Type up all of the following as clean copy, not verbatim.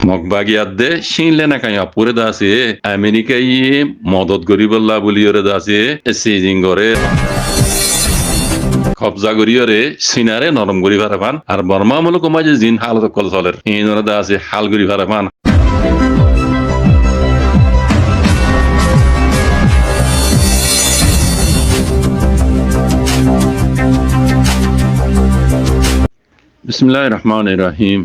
মগবাগিয়াতে শিনলে না কাইয়া পুরে দাসে আমেরিকাই মদত গরিবল্লা বলিয়রে দাসে সিজিং করে কবজা করিয়রে সিনারে নরম করি পারবান আর বর্মা মূলক মাঝে জিন হালত কল চলের ইনরে দাসে হাল করি পারবান বিসমিল্লাহির রহমানির রহিম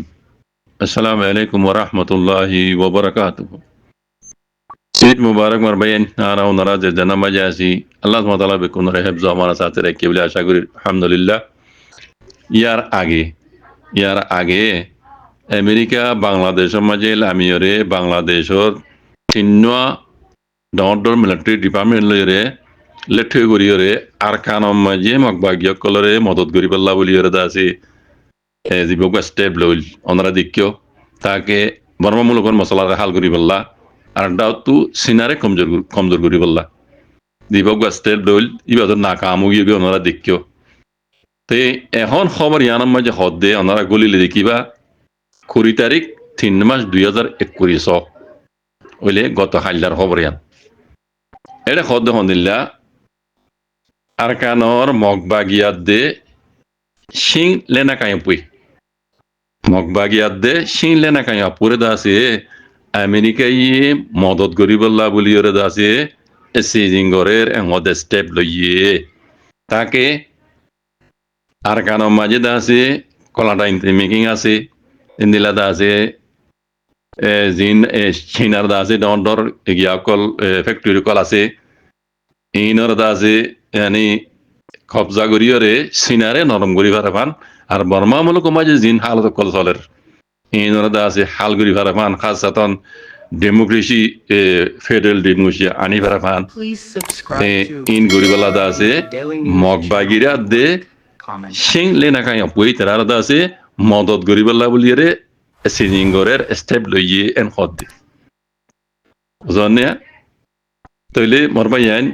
আসসালামু আলাইকুম ওয়া রাহমাতুল্লাহি ওয়া বারাকাতুহু ঈদ মুবারক মারবাইন নারা ও নারাজ জানামা জাসি আল্লাহ সুবহানাহু ওয়া তাআলা বেকুন হেফজ আমার সাথে রেখে বলে আশা করি আলহামদুলিল্লাহ ইয়ার আগে আমেরিকা বাংলাদেশের মাঝে আমিয়রে বাংলাদেশের চিন্না ডর মিলিটারি ডিপার্টমেন্ট লইরে লেঠে করিয়রে আর কানম মাঝে মগবাগিয় কলরে মদত করি পাল্লা বলিয়রে দাসি জীবক স্টেপ লইল ওনারা দেখিও তাকে বর্মমূলকর মশলার হাল করি বললা আর ডাউতু সিনারে কমজোর করি বললা জীবক স্টেপ লইল ইবাদর না কামু গিয়ে ওনারা দেখিও তে এখন খবর ইয়ানোর মাঝে হদ দে ওনারা গলিলে দেখিবা 20 তারিখ 3 মাস 2021 ওইলে গত হাইলার খবর ইয়ান এটা হদ হন্দিল্লা আর কানর মগবাগিয়াত দে শিং লেনা কায়পুই মগবাগিয়াত দে শিং লেনা কায়া পুরে দাসে আমেরিকাই মদত গরিবল্লা বলিয়রে দাসে সিজিংগরের এমদ স্টেপ লইয়ে তাকে আর কানোর মাঝে দাসে কলাটা মেকিং আছে ইন্দিলা দাসে জিন চিনার দাসে ডর গিয়া কল ফ্যাক্টরি কল আছে ইনর দাসে yani কবজা করিয়রে সিনারে নরম করি পারবান আর বর্মা মূলক মাঝে জিন হালত কল চলের ইনরে দাসে হাল করি পারবান খাসাতন ডেমোক্রেসি ফেডারেল ডেমোক্রেসি আনি পারবান ইন গরিবলা দাসে মগবাগিরা দে সিং লেনা কাই বই তারা দাসে মদত গরিবলা বলিয়রে সিজিংগরের স্টেপ লইয়ে এন খদ দে জানে তইলে মরবাইয়ান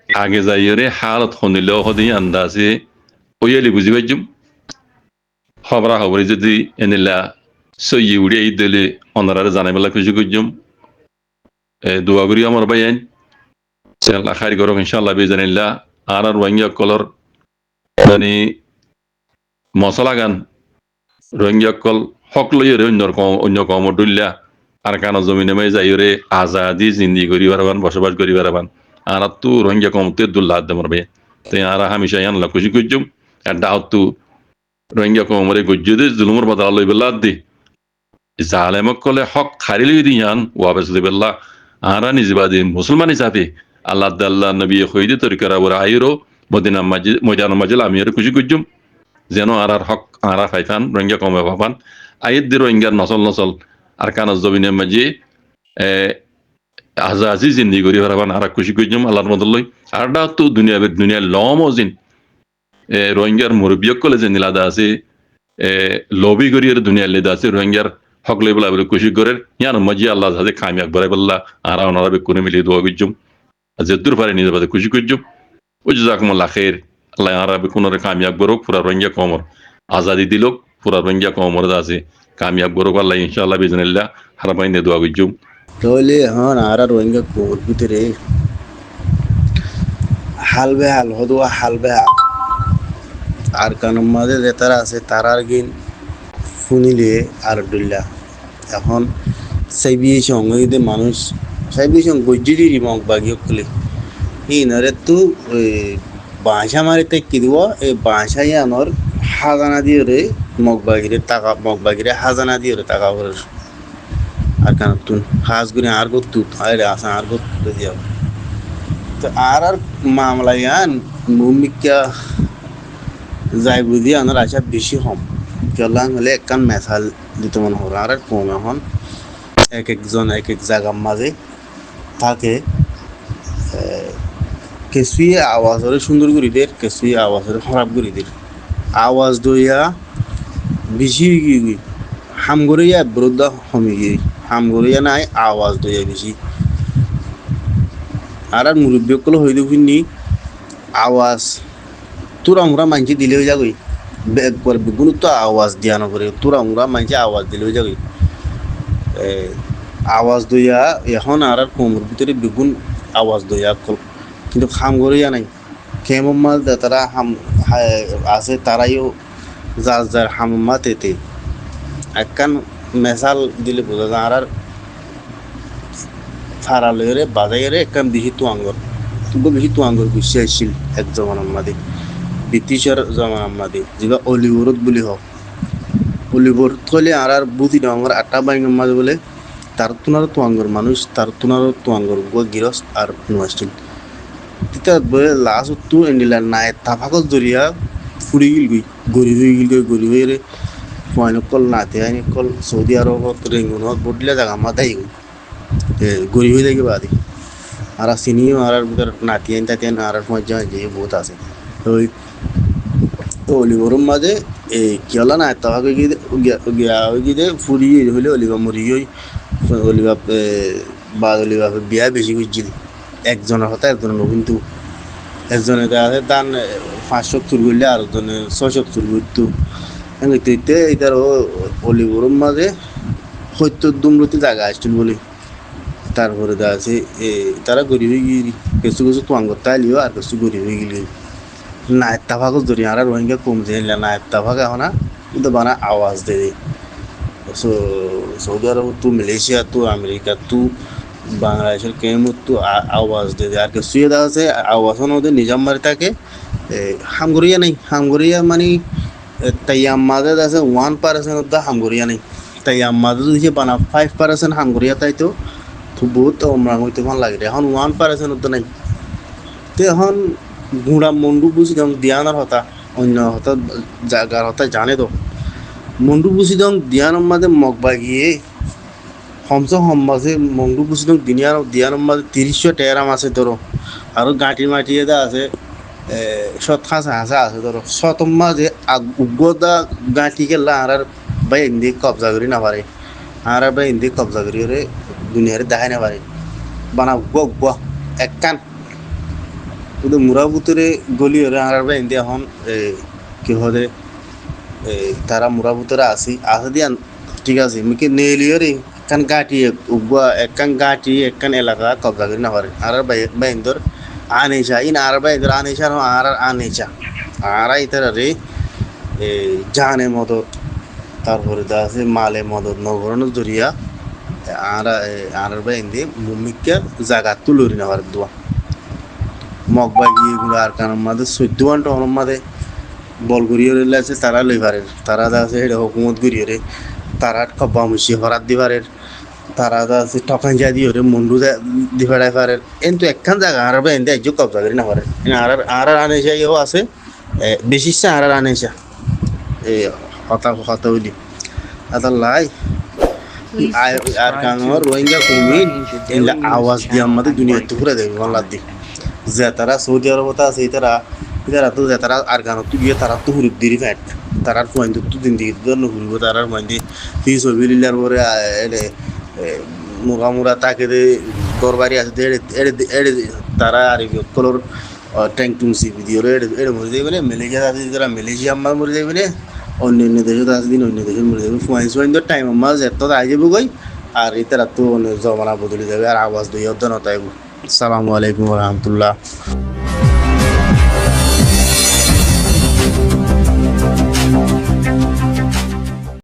আগে যাইরে হালত শুনিলেও সদি আন্দাজে ওয়ালি বুঝি পাইজুম খবরা খবরে যদি এনিলা সই উড়িয়ে দিলে অনারারে জানাই বেলা খুশি করজুম দোয়া করি আমার বাইন আল্লাহ খাই করক ইনশাআল্লাহ বেজানিল্লাহ আর রোহিঙ্গা কলর মানে মশলা গান রোহিঙ্গা কল হক লইরে অন্য কম ডুল্লা আর কানো জমিনে মাই যাইরে আজাদি জিন্দি করি পারবান বসবাস করি পারবান আর তু রোহিঙ্গা কমতে দুল্লাহ দেমর বে তাই আর হামেশা আল্লাহ খুশি করজুম আর দাও তু রোহিঙ্গা কমরে গজ্জুদে জুলুমর বদলা লই বেলা দি জালেমক কলে হক খারি লই দিয়ান ওয়াবেস লিবেল্লাহ আরা নিজবাদি মুসলমান হিসাবে আল্লাহ দাল্লাহ নবী খৈদি তরিকার ওরা আইরো মদিনা ময়দান মাজিল আমি আর খুশি করজুম যেন আর হক আরা ফাইফান রোহিঙ্গা কমে ভাবান আইদ দি রোহিঙ্গার নসল আর কানাজ জমিনের মাঝে আজাজি জিন্দি করি ভাবান আর খুশি করজুম আল্লাহর মদল্লই আর দা তো দুনিয়া লম জিন রোহিঙ্গার মুরব্বিয়ক কলে যে নিলাদা আছে লবি করিয়ে দুনিয়ার লেদা আছে রোহিঙ্গার হক লই বলা বলে খুশি করে ইয়ান মজি আল্লাহ হাতে কামিয়াব বরাই বললা আর ওনারা বেকুনে মিলিয়ে দোয়া করজুম যে দূর পারে নিজের বাদে খুশি করজুম ও জাজাকুমুল্লাহ খাইর আল্লাহ আর বেকুনের কামিয়াব বরক পুরা রোহিঙ্গা কমর আজাদি দিলক পুরা রোহিঙ্গা কমর আছে কামিয়াব বরক আল্লাহ ইনশাআল্লাহ বিজনিল্লাহ হারবাইন দোয়া করজুম তাহলে হন আর রোহিঙ্গা কোর ভিতরে হাল বেহাল হদুয়া হাল বেহাল আর কানুন মাঝে যে তারা আছে তারার গিন শুনিলে আর ডুল্লা এখন সাইবিয়ে সঙ্গে মানুষ সাইবিয়ে সঙ্গে গজ্জিরি মগ বাগিয়ে খুলে ইনারে তো বাঁশা মারিতে কি দিব এই বাঁশাই আনর হাজানা দিয়ে রে মগবাগিরে হাজানা দিয়ে রে টাকা করে আর কান তুন হাজ গুনি আর গত আরে আসা আর গত দিয়া তো আর মামলা ইয়ান মুমিকা যাই বুঝি আনার আশা বেশি হম কেলাং হলে একখান মেসাল দিতে মনে হল আর কম এখন এক একজন এক এক জায়গার মাঝে থাকে কিছুই আওয়াজরে সুন্দর করি দের কিছুই আওয়াজরে খারাপ করি দের আওয়াজ দইয়া বেশি গিয়ে হাম গড়িয়া বিরুদ্ধ হমি গিয়ে হাম গড়িয়া নাই আওয়াজ দইয়া বেশি আর মুরব্বী কল হয়ে দেখুননি আওয়াজ তোরা আমরা মানছি দিলেও যাগই একবার বেগুন তো আওয়াজ দিয়া নকরে তোরা আমরা মানছি আওয়াজ দিলেও যাগই আওয়াজ দইয়া এখন আর কোমর ভিতরে বেগুন আওয়াজ দইয়া কল কিন্তু খাম করিয়া নাই কেমন মাল তারা আছে তারাইও যার যার হামমা তেতে একখান মেশাল দিলে বোঝা যায় আর ফারা লইরে বাজাইরে একখান বেশি তুয়াঙ্গর বেশি তুয়াঙ্গর গুছি আসছিল এক জমানার মাদে ব্রিটিশের জমানার মাদে যেটা অলিউরত বুলি হোক অলিউর থলে আর বুঝি ডাঙর আটা বাইঙ্গর মাঝে বলে তার তুনার তুয়াঙ্গর মানুষ তার তুনার তুয়াঙ্গর গিরস আর নুয়াছিল তিতা বলে লাস্ট তু এন্ডিলা নাই তাফাকত জরিয়া ফুরি গিল গই গরি হয়ে রে পয়ন কল নাতে আইনি কল সৌদি আরবত রেঙ্গুনত বদলে জায়গা মাথায় গরি হয়ে দেখি বাদি আর চিনিও আর নাতি আইন তাতে আর মজা যে বহুত আছে ওই তো অলিভরম মাঝে কি হলো না তাফাক গিয়া ওই গিয়ে ফুরি হইলে অলিভা মরি ওই অলিভা বা অলিভা বিয়া বেশি করছিল একজনের হতে একজনের কিন্তু একজনে আছে দান 570 করলে আর একজনে 670 করতো এতে এটার অলিভরম মাঝে হয়তো দুমরতি জায়গা আসছিল বলে তারপরে দা আছে তারা গরিব হয়ে গিয়ে কিছু কিছু তোয়াঙ্গ তাইলিও আর কিছু গরিব হয়ে গেলি না এত্তাফাক ধরি আর রোহিঙ্গা কম যায় না এত্তাফাক এখন কিন্তু বানা আওয়াজ দেয় সৌদি আরব তু মালয়েশিয়া তু আমেরিকা তু বাংলাদেশের কেমন তু আওয়াজ দেয় আর কিছু এটা আছে আওয়াজ ওদের নিজাম মারি থাকে হামগরিয়া নেই হামগরিয়া মানে তাইয়াম মাঝে আছে 1% অব্দা হামগরিয়া নেই তাইয়াম মাঝে যদি বানা 5% হামগরিয়া তাই তো বহুত অমরাং হইতে ভাল লাগে এখন 1% তো নাই তো এখন গুঁড়া মন্ডু বুঝি দং দিয়ানোর হতা অন্য হতা জায়গার হতা জানে তো মন্ডু বুঝি দং দিয়ানোর মাঝে মগবা গিয়ে হমসে মন্ডু বুঝি দং দিয়ানোর মাঝে 30 টেরাম আছে ধরো আরো গাঁটি মাটি এটা আছে সৎ হাসা হাসা আছে ধরো শতম মাঝে উগ্রদা গাঁটি গেলা আর ভাই হিন্দি কবজা করি না পারে আর ভাই হিন্দি কবজা করি ওরে দুনিয়ারে দেখাই না পারে বানা গুয়া একখান কিন্তু মুরা ভিতরে গলি ওরে আর ভাই হিন্দি এখন কি হলে তারা মুরা ভিতরে আসি দিয়া ঠিক আছে মুখে নেলিও রে একখান গাঁটি উগুয়া একখান গাঁটি একখান এলাকা কবজা করি না পারে আর ভাই হিন্দর আনেছা ইন আর ভাই হিন্দর আনেছা আর আনেছা আর ইতার রে জানে মদত তারপরে দা আছে মালে মদত নগরণ জরিয়া আর ভাই হিন্দি মুমিকার জায়গা তুলরি না পারে দোয়া মগবা গিয়ে এগুলো আর কারণ মাঝে 14 ঘন্টা হরম মাঝে বল গড়িয়ে রইলে আছে তারা লই পারে তারা আছে এটা হুকুমত গড়িয়ে রে তারা কব্বা মুসি হরাত দি পারে তারা আছে টকান যা দিয়ে রে মন্ডু দি ফেড়াই পারে কিন্তু একখান জায়গা আর ভাই হিন্দি একজন কবজা করি না পারে আর আনেছা ইও আছে বেশি আর আনেছা হতা হইলি আতা লাই আর কাঙর রোহিঙ্গা কমিন এলা আওয়াজ দিয়ে আমাদের দুনিয়াতে ঘুরে দেবে বাংলার দিক যে তারা সৌদি আরবতা আছে তারা তো যে তারা আর গান তো গিয়ে তারা তো হুরুপ দিরি ফ্যাট তারার পয়েন্ট তো দিন দিকে জন্য হুরুব তারার পয়েন্ট ফি সবিলিলার পরে মুরা তাকে দরবারি আছে তারা আর কলর ট্যাঙ্ক টুংসি ভিডিও এড়ে মরে যাবে মালয়েশিয়া আছে যারা মালয়েশিয়া আমার মরে যাবে অন্যান্য দেশত আছে দিন অন্য দেশের মরে যাবে ফুয়াইন টাইম আমার এত আই যাবো গই আর এটারা তো জমানা বদলে যাবে আর আওয়াজ দিয়ে অধ্যয়ন তাইব আসসালামু আলাইকুম রহমতুল্লাহ